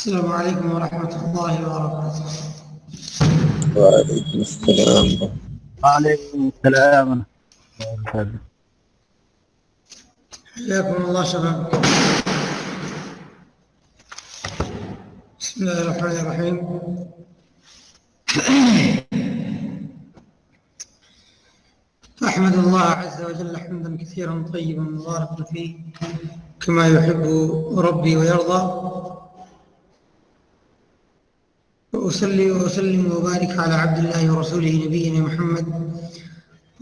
السلام عليكم ورحمة الله وبركاته. وعليكم السلام. وعليكم السلام ورحمة الله وبركاته. حياكم الله شباب. بسم الله الرحمن الرحيم. أحمد الله عز وجل حمدا كثيرا طيبا مباركا فيه كما يحب ربي ويرضى، وأصلي وأسلم وبارك على عبد الله ورسوله نبينا محمد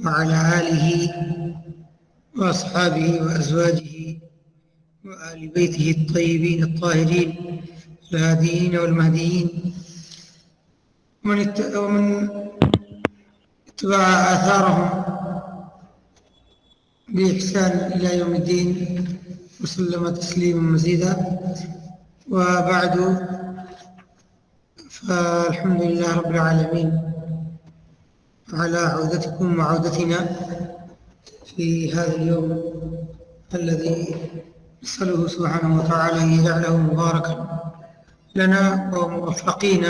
وعلى آله وأصحابه وأزواجه وآل بيته الطيبين الطاهرين الهاديين والمهديين ومن اتبع آثارهم بإحسان إلى يوم الدين وسلم تسليما مزيدا. وبعد، فالحمد لله رب العالمين على عودتكم وعودتنا في هذا اليوم الذي نسأله سبحانه وتعالى أن يجعله مباركا لنا وموفقين،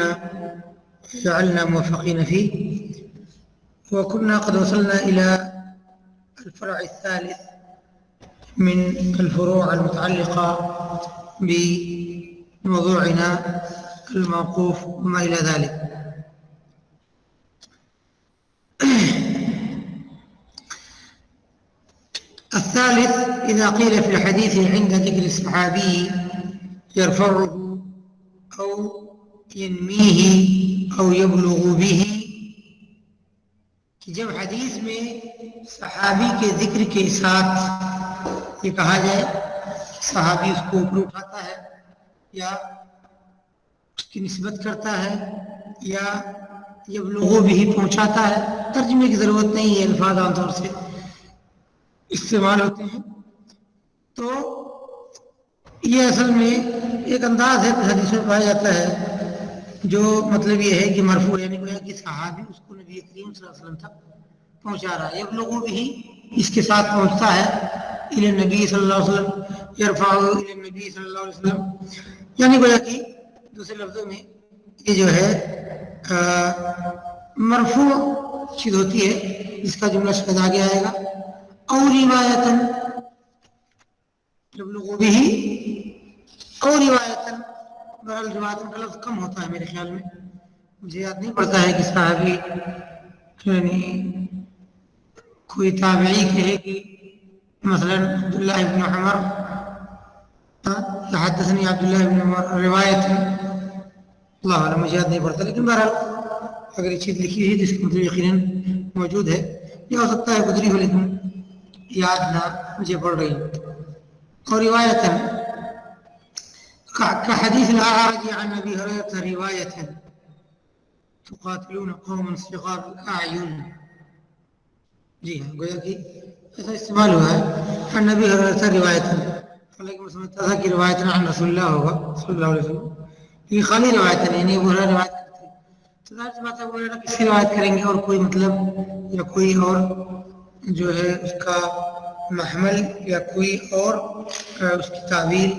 جعلنا موفقين فيه. وكنا قد وصلنا إلى الفرع الثالث من الفروع المتعلقة بموضوعنا الموقوف وما إلى ذلك. الثالث: إذا قيل في الحديث عند ذكر الصحابي يرفعه أو ينميه أو يبلغ به، کہ جب حدیث میں صحابی کے ذکر کے ساتھ یہ کہا جائے صحابی اس کو اوپر اٹھاتا ہے یا اس کی نسبت کرتا ہے یا یبلغ بھی پہنچاتا ہے، ترجمے کی ضرورت نہیں ہے، الفاظ عام طور سے استعمال ہوتے ہیں، تو یہ اصل میں ایک انداز ہے کہ حدیث میں پایا جاتا ہے جو مطلب یہ ہے کہ مرفوع، یعنی کہ صحابی اس کو نبی کریم صلی اللہ علیہ وسلم تک پہنچا رہا ہے، یہ لوگوں بھی اس کے ساتھ پہنچتا ہے الی نبی صلی اللہ علیہ وسلم، یرفع الی نبی صلی اللہ علیہ وسلم، یعنی گویا کہ دوسرے لفظوں میں یہ جو ہے مرفوع چیز ہوتی ہے جس کا جملہ شاید آگے آئے گا. او روایتاً یبلغ به او روایتاً، بہرحال روایتاً کا لفظ کم ہوتا ہے میرے خیال میں، مجھے یاد نہیں پڑتا ہے کہ صحابی یعنی کوئی تابعی کہے کہ مثلا عبداللہ ابن عمر حدثنی عبداللہ ابن عمر روایت ہے، اللہ عالم مجھے یاد نہیں پڑتا، لیکن بہرحال اگر یہ چیز لکھی ہے جس کا مطلب یقیناً موجود ہے، یہ ہو سکتا ہے گزری ہو لیکن یاد نہ مجھے پڑ رہی. اور روایتاً كحديث الأعرج عن أبي هريرة رواية تقاتلون قوما صغار الأعين، جی ہاں گویا کہ ایسا استعمال ہوا ہے عن أبي هريرة رواية، حالانکہ میں سمجھتا تھا کہ روایت عن رسول اللہ ہوگا صلی اللہ علیہ وسلم، یہ خالی روایت نہیں، یعنی ابو ہریرہ روایت کرتے ہیں، تو ظاہر سی بات ہے ابو ہریرہ کس کی روایت کریں گے اور کوئی مطلب یا کوئی اور جو ہے اس کا محمل یا کوئی اور اس کی تعبیر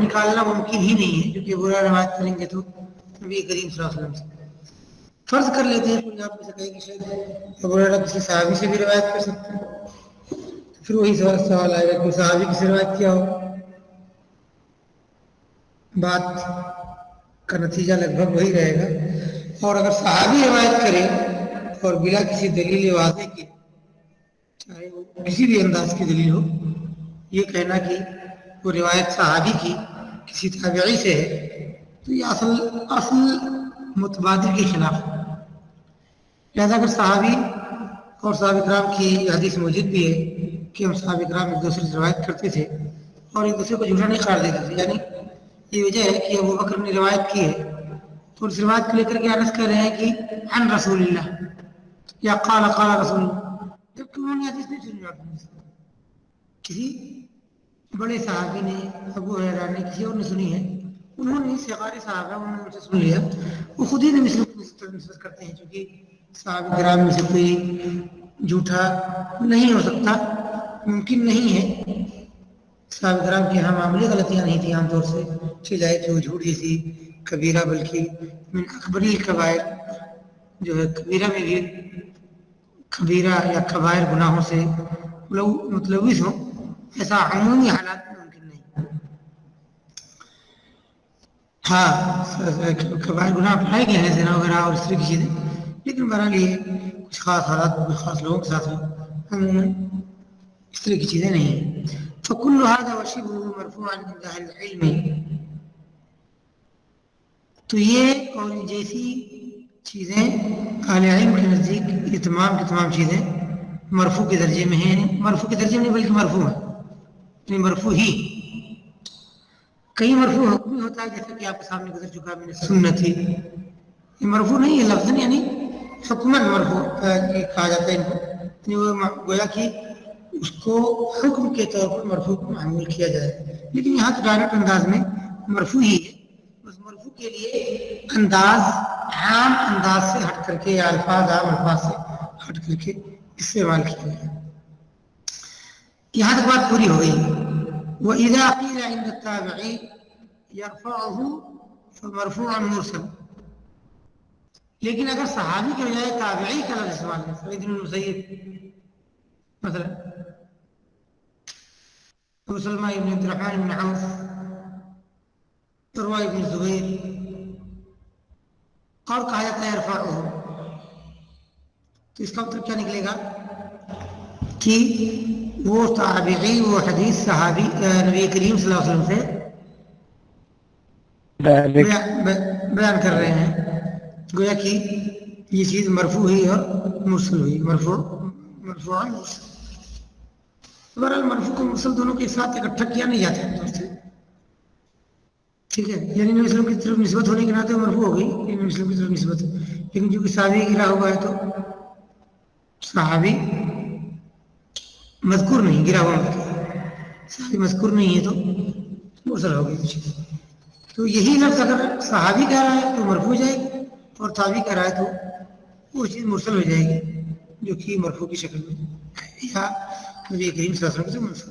نکالنا ممکن ہی نہیں ہے، کیونکہ برا روایت کریں گے تو نبی کریم صلی اللہ علیہ وسلم سے. فرض کر لیتے ہیں کوئی آپ میں سے کہے کہ شاید ابو ہریرہ کسی صحابی سے بھی روایت کر سکتے ہیں، پھر وہی سوال آئے گا کوئی صحابی کسی روایت کیا ہو، بات کا نتیجہ لگ بھگ وہی رہے گا. اور اگر صحابی روایت کرے اور بلا کسی دلیل واضح کے، چاہے وہ کسی بھی انداز کی دلیل ہو، یہ کہنا کہ وہ روایت صحابی کی کسی تابعی سے ہے، تو یہ اصل متبادل کے خلاف ہے. لہذا اگر صحابی اور صحابہ کرام کی حدیث موجود بھی ہے کہ ہم صحابہ کرام ایک دوسرے سے روایت کرتے تھے اور ایک دوسرے کو جھوٹا نہیں قرار دیتے تھے، یعنی یہ وجہ ہے کہ ابو بکر نے روایت کی ہے تو اس روایت کو لے کر کے انس کہہ رہے ہیں کہ عن رسول اللہ یا قال رسول اللہ، جبکہ انہوں نے حدیث نہیں سنی، کسی بڑے صحابی نے ابو ہریرہ نے کسی اور نے سنی ہے، انہوں نے صغار صحابہ انہوں نے ان سے سن لیا، وہ خود ہی نے نسبت کرتے ہیں، چونکہ صحابہ کرام میں سے کوئی جھوٹا نہیں ہو سکتا، ممکن نہیں ہے صحابہ کرام کے یہاں معمولی غلطیاں نہیں تھیں عام طور سے، چلائے کہ وہ جھوٹ جیسی کبیرہ، بلکہ من اکبر الکبائر جو ہے کبیرہ میں بھی کبیرہ یا کبائر گناہوں سے متلوث ہوں، ایسا عمومی حالات میں ممکن نہیں۔ ہاں کبائر گناہ پائے گئے ہیں زنا وغیرہ اور اس طرح کی چیزیں، لیکن بہرحال یہ کچھ خاص حالات میں کچھ خاص لوگوں کے ساتھ عموماً اس طرح کی چیزیں نہیں ہیں۔ فکل هذا وشبهه مرفوعا عند اهل العلم، تو یہ اور جیسی چیزیں اہل علم کے نزدیک یہ تمام کی تمام چیزیں مرفوع کے درجے میں ہیں، مرفوع کے درجے میں نہیں بلکہ مرفوع ہے، یعنی مرفوع ہی۔ کئی مرفوع حکمی ہوتا ہے جیسا کہ آپ کے سامنے گزر چکا میں نے سنت ہی، یہ مرفوع نہیں ہے لفظاً، یعنی حکماً مرفوع کہا جاتا ہے ان کو، یعنی وہ گویا کہ اس کو حکم کے طور پر مرفوع معمول کیا جائے، لیکن یہاں تو ڈائریکٹ انداز میں مرفوع ہی ہے، بس مرفوع کے لیے انداز عام انداز سے ہٹ کر کے یا الفاظ عام الفاظ سے ہٹ کر کے استعمال کیا گیا۔ یہاں تک بات پوری ہو گئی۔ وَإِذَا قِيلَ عِنْدَ التَّابِعِي يَرْفَعُهُ فَمَرْفُوعًا مُرْسَلٌ، لیکن اگر صحابی کے بجائے تابعی کا لفظ استعمال ہے، سعید بن المسیب مثلا، ابو سلمہ بن عبد الرحمن بن عوف، عروہ بن زبیر، اور کہا جاتا ہے یرفعہ، تو اس کا مطلب کیا نکلے گا کہ وہ تابعی وہ حدیث صحابی نبی کریم صلی اللہ علیہ وسلم سے بیان کر رہے ہیں، گویا کہ یہ چیز مرفوع ہوئی اور مرسل ہوئی، مرفوع مرسل۔ بہرحال مرفوع کو مرسل دونوں کے ساتھ اکٹھا کیا نہیں جاتا ہے، ٹھیک ہے، یعنی نبی وسلم کی طرف نسبت ہونے کے ناطے مرفوع ہو گئی، نبی وسلم کی طرف نسبت، لیکن جو کہ صحابی گرا ہوا ہے تو صحابی مذکور نہیں، گرا ہوا صحابی مذکور نہیں ہے تو مرسل ہو گئی۔ تو یہی لفظ اگر صحابی کہہ رہا ہے تو مرفوع جائے گی، اور تابعی کہہ رہا ہے تو وہ چیز مرسل ہو جائے گی جو کہ مرفوع کی شکل میں یا نبی کریم صلی اللہ علیہ وسلم سے مرسل۔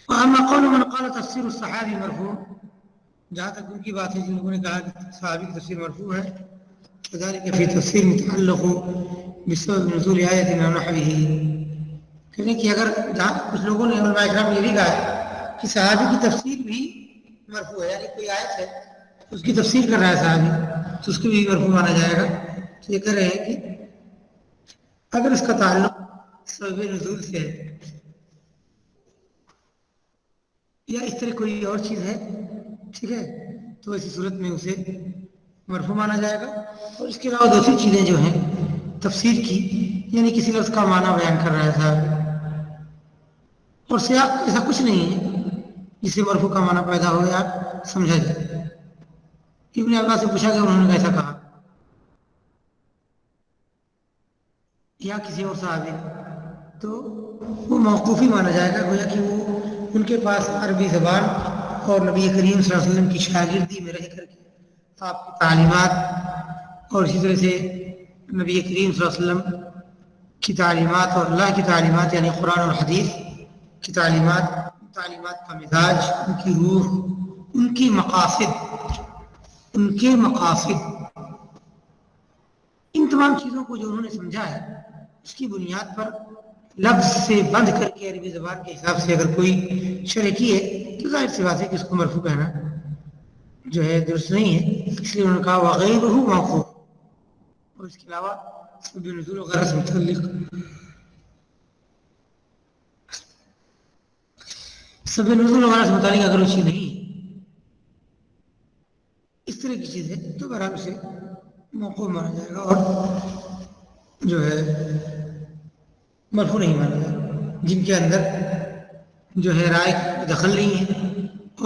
وَأَمَّا قَوْلُ مَنْ قَالَ تفسیر الصحابی مرفوع، جہاں تک ان کی بات ہے جن لوگوں نے کہا کہ صحابی کی تفسیر مرفوع ہے، وذلك في تفسیر متعلق بسبب نزول آیت او نحوه، کہنے کہ اگر جہاں کچھ لوگوں نے علماء کرام نے یہ بھی کہا ہے کہ صحابی کی تفسیر بھی مرفوع ہے، یعنی کوئی آیت ہے اس کی تفسیر کر رہا ہے صحابی تو اس کو بھی مرفوع مانا جائے گا، تو یہ کہہ رہے ہیں کہ اگر اس کا تعلق سبب نزول سے ہے یا اس طرح کوئی اور چیز ہے، ٹھیک ہے، تو ایسی صورت میں اسے مرفوع مانا جائے گا۔ اور اس کے علاوہ دوسری چیزیں جو ہیں تفسیر کی، یعنی کسی لفظ کا معنی بیان کر رہا تھا اور سیاق ایسا کچھ نہیں ہے جس سے مرفوع کا معنی پیدا ہو یا سمجھا جائے۔ ابن عباس سے پوچھا کہ انہوں نے ایسا کہا، یا کسی اور صحابی، تو وہ موقوفی مانا جائے گا، گویا کہ وہ ان کے پاس عربی زبان اور نبی کریم صلی اللہ علیہ وسلم کی شاگردی میں رہ کر کے آپ کی تعلیمات اور اسی طرح سے نبی کریم صلی اللہ علیہ وسلم کی تعلیمات اور اللہ کی تعلیمات یعنی قرآن اور حدیث کی تعلیمات کا مزاج، ان کی روح، ان کی مقاصد، ان کے مقاصد، ان تمام چیزوں کو جو انہوں نے سمجھا ہے اس کی بنیاد پر لفظ سے بندھ کر کے عربی زبان کے حساب سے اگر کوئی شرح کی ہے تو ظاہر سی بات ہے کہ اس کو مرفوع کہنا جو ہے درست نہیں ہے، اس لیے انہوں نے کہا وغیرہ موقوف، اور اس کے علاوہ سبب نزول وغیرہ سے متعلق سبب نزول وغیرہ سے متعلق اگر وہ چیز نہیں ہے، اس طرح کی چیز ہے تو بہرحال اسے موقوف مانا جائے گا اور جو ہے مرفوع نہیں مانا جائے گا، جن کے اندر جو ہے رائے دخل نہیں ہے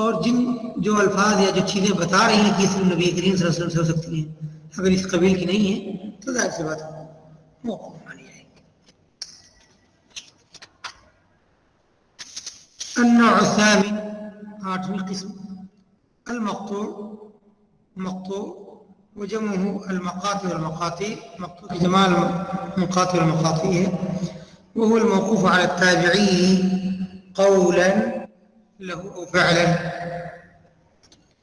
اور جن جو الفاظ یا جو چیزیں بتا رہی ہیں کہ صرف نبی کریم صلی اللہ علیہ وسلم سے ہو سکتی ہیں، اگر اس قبیل کی نہیں ہے تو ظاہر سی بات ہے موقوف مانی جائے گی۔ النوع الثامن، آٹھویں قسم، المقطوع، مقطوع وجمعه المقاطع والمقاطع، مقطوع کی جمع مقاطع والمقاطع ہے، وهو الموقوف على التابعي قولا له أو فعلا.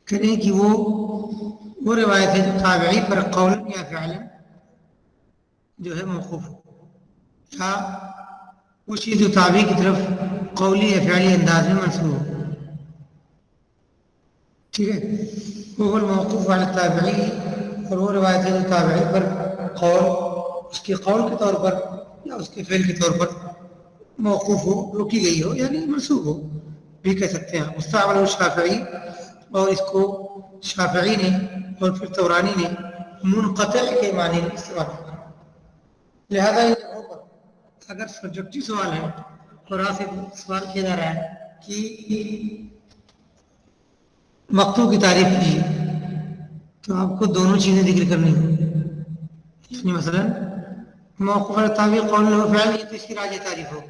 کہنے کہ وہ روایت ہے جو تابعی پر قولا یا فعلا جو ہے موقوف ہو، یا وہ چیز جو تابعی کی طرف قولی یا فعلی انداز میں منسوب ہو. ٹھیک ہے، وہ الموقوف علی التابعی، اور وہ روایت ہے جو تابعی پر قول، اس کے قول کے طور پر یا اس کے فعل کے طور پر موقوف ہو، روکی گئی ہو، یعنی منسوب ہو بھی کہہ سکتے ہیں. مستعمل الشافعی، اور اس کو شافعی نے اور پھر طورانی نے منقطع کے معنی میں استعمال کیا. لہذا ان جگہوں پر اگر سبجیکٹو سوال ہے اور آپ سے سوال کیا جا رہا ہے کہ مقطوع کی تعریف کیجیے، تو آپ کو دونوں چیزیں ذکر کرنی ہوں. یعنی مثلا موقوف علی التابعی قول له فعل، یہ تو اس کی راجع تعریف ہو.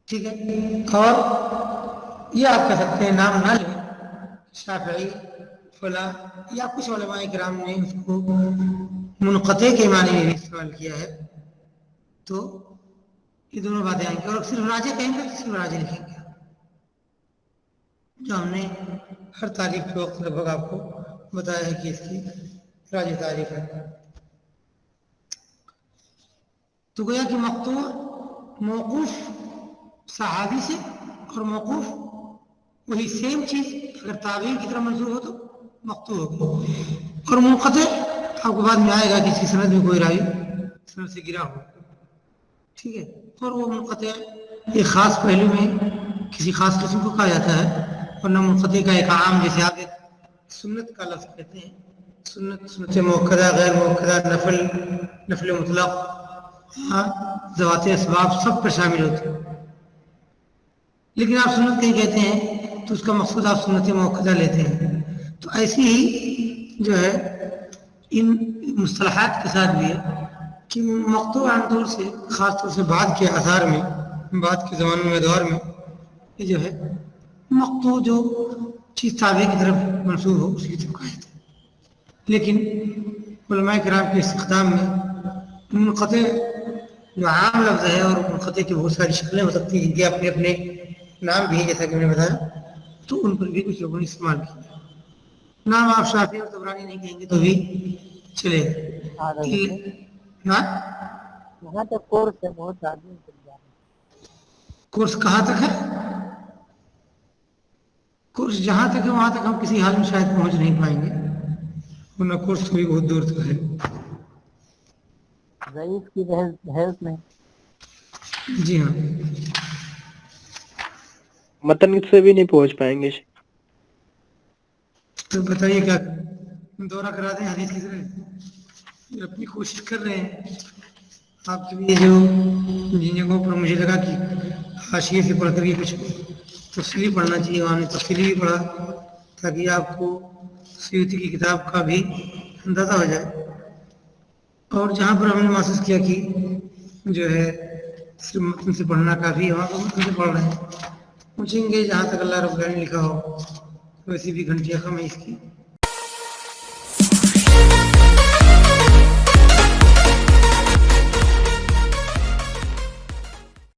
ٹھیک ہے، اور یہ آپ کہہ سکتے ہیں نام نہ لیں، شافعی فلاں، یا کچھ علماء کرام نے اس کو منقطع کے معنی میں بھی استعمال کیا ہے. تو یہ دونوں باتیں آئیں گی. اور صرف راجع کہیں گے تو صرف راجع لکھیں گے، جو ہم نے ہر تعریف کے وقت لگ بھگ آپ کو بتایا ہے کہ اس کی راجع تعریف ہے. تو گویا کہ مقطوع موقوف صحابی سے، اور موقوف وہی سیم چیز اگر تابعی کی طرف منسوب ہو تو مقطوع ہوگی. اور منقطع آپ کو بعد میں آئے گا کہ اس کی سند میں کوئی راوی سند سے گرا ہو. ٹھیک ہے، اور وہ منقطع ایک خاص پہلو میں کسی خاص قسم کو کہا جاتا ہے، ورنہ منقطع کا ایک عام، جیسے آپ سنت کا لفظ کہتے ہیں، سنت موقدہ، غیر موقدہ، نفل مطلق، ذوات اسباب سب پر شامل ہوتے ہیں. لیکن آپ سنت کہیں کہتے ہیں تو اس کا مقصود آپ سنت موقدہ لیتے ہیں. تو ایسی ہی جو ہے ان مصطلحات کے ساتھ بھی ہے کہ مقطوع عام طور سے، خاص طور سے بعد کے آثار میں، بعد کے زمانوں میں، دور میں، یہ جو ہے مقطوع جو چیز تابع کی طرف منسوب ہو اس کی طرف کہا جاتا ہے. لیکن علماء کرام کے استخدام میں منقطع جو عام لفظ ہے، اور منقطع کی بہت ساری شکلیں ہو سکتی ہیں جن کے اپنے اپنے نام بھی ہیں، جیسا کہ میں نے بتایا، تو ان پر بھی کچھ لوگوں نے استعمال کیا. نام آپ شافعی اور طبرانی نہیں کہیں گے تو بھی چلے گا. یہاں تک کورس ہے، بہت آدمی چل جا رہے ہیں. کورس کہاں تک ہے؟ کورس جہاں تک ہے وہاں تک ہم کسی حال میں شاید پہنچ نہیں پائیں گے، ورنہ کورس تو بھی بہت دور تک ہے. ضعیف کی بحث میں جی ہاں، متن سے بھی نہیں پہنچ پائیں گے. تو بتائیے کیا کریں؟ دورہ کرا دیں حدیث کی طرح؟ اپنی کوشش کر رہے ہیں. آپ کے لیے جو جن جگہوں پر مجھے لگا کہ حاشیے سے پڑھ کر کے کچھ تفصیلی پڑھنا چاہیے، وہاں نے تفصیلی بھی پڑھا تاکہ آپ کو سیوطی کی کتاب کا بھی اندازہ ہو جائے. اور جہاں پر ہم نے محسوس کیا کہ جو ہے صرف متن سے پڑھنا کافی ہے، وہاں پر متن سے پڑھ رہے ہیں. پوچھیں گے جہاں تک اللہ رب العالمین نے لکھا ہو، ویسی بھی گھنٹیاں کم ہے اس کی.